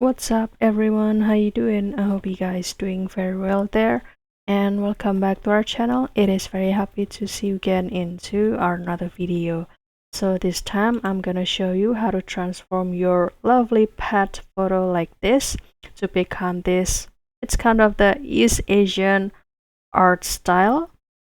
What's up everyone, how you doing? I hope you guys doing very well there, and welcome back to our channel. It is very happy to see you again into our another video. So this time I'm gonna show you how to transform your lovely pet photo like this to become this. It's kind of the East Asian art style,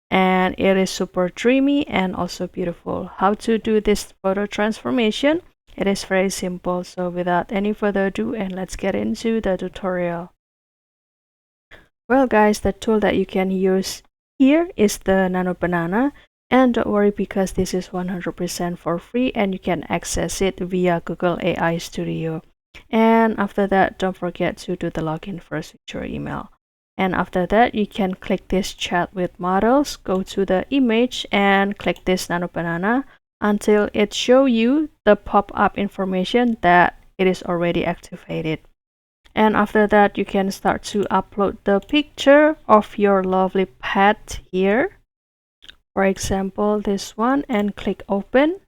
and it is super dreamy and also beautiful. How to do this photo transformation? It is very simple, so without any further ado, and let's get into the tutorial. Well guys, the tool that you can use here is the Nano Banana, and don't worry because this is 100% for free and you can access it via Google AI Studio. And after that, don't forget to do the login first with your email. And after that, you can click this chat with models, go to the image and click this Nano Banana until it shows you the pop-up information that it is already activated. And after that, you can start to upload the picture of your lovely pet here. For example, this one, and click open.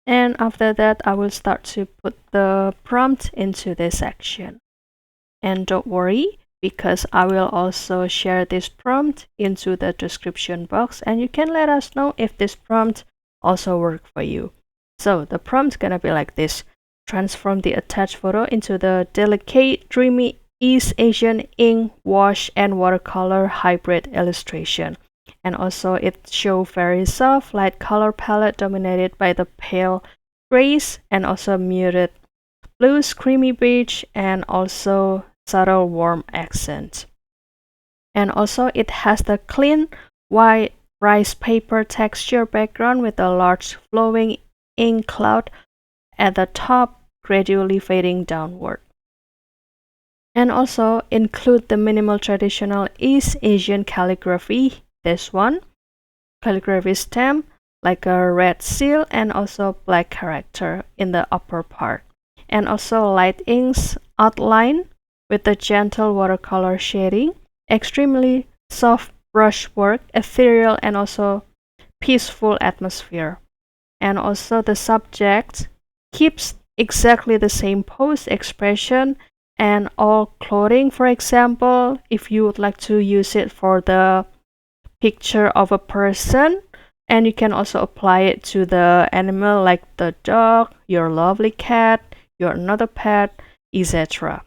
And after that, I will start to put the prompt into this section. And don't worry, because I will also share this prompt into the description box, and you can let us know if this prompt also work for you. So the prompt gonna be like this: transform the attached photo into the delicate, dreamy East Asian ink, wash, and watercolor hybrid illustration. And also it show very soft light color palette dominated by the pale grays and also muted blues, creamy beige, and also subtle warm accent. And also it has the clean white rice paper texture background with a large flowing ink cloud at the top, gradually fading downward. And also include the minimal traditional East Asian calligraphy, this one, calligraphy stamp like a red seal and also black character in the upper part. And also light inks outline with the gentle watercolor shading, extremely soft brushwork, ethereal and also peaceful atmosphere. And also the subject keeps exactly the same pose, expression, and all clothing. For example, if you would like to use it for the picture of a person, and you can also apply it to the animal like the dog, your lovely cat, your another pet, etc.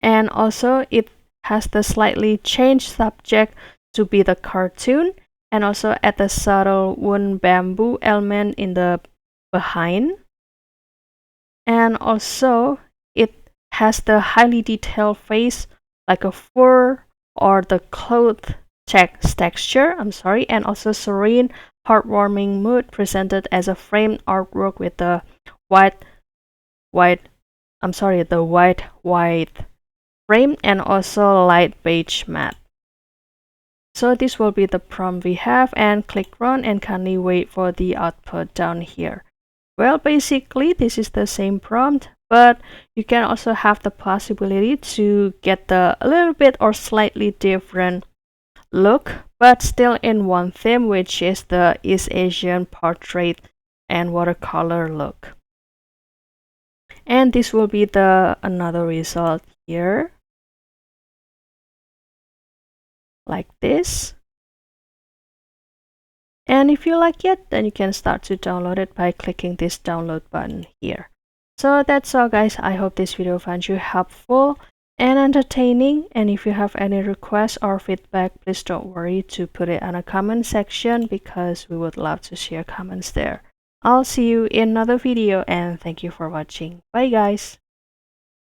And also it has the slightly changed subject to be the cartoon, and also add the subtle wood bamboo element in the behind. And also it has the highly detailed face like a fur or the cloth texture, and also serene, heartwarming mood presented as a framed artwork with the white frame and also light beige matte. So this will be the prompt we have, and click run and kindly wait for the output down here. Well, basically this is the same prompt, but you can also have the possibility to get the a little bit or slightly different look, but still in one theme, which is the East Asian portrait and watercolor look. And this will be the another result here, like this. And if you like it, then you can start to download it by clicking this download button here. So that's all guys. I hope this video found you helpful and entertaining, and if you have any requests or feedback, please don't worry to put it on a comment section because we would love to share comments there. I'll see you in another video, and thank you for watching. Bye guys.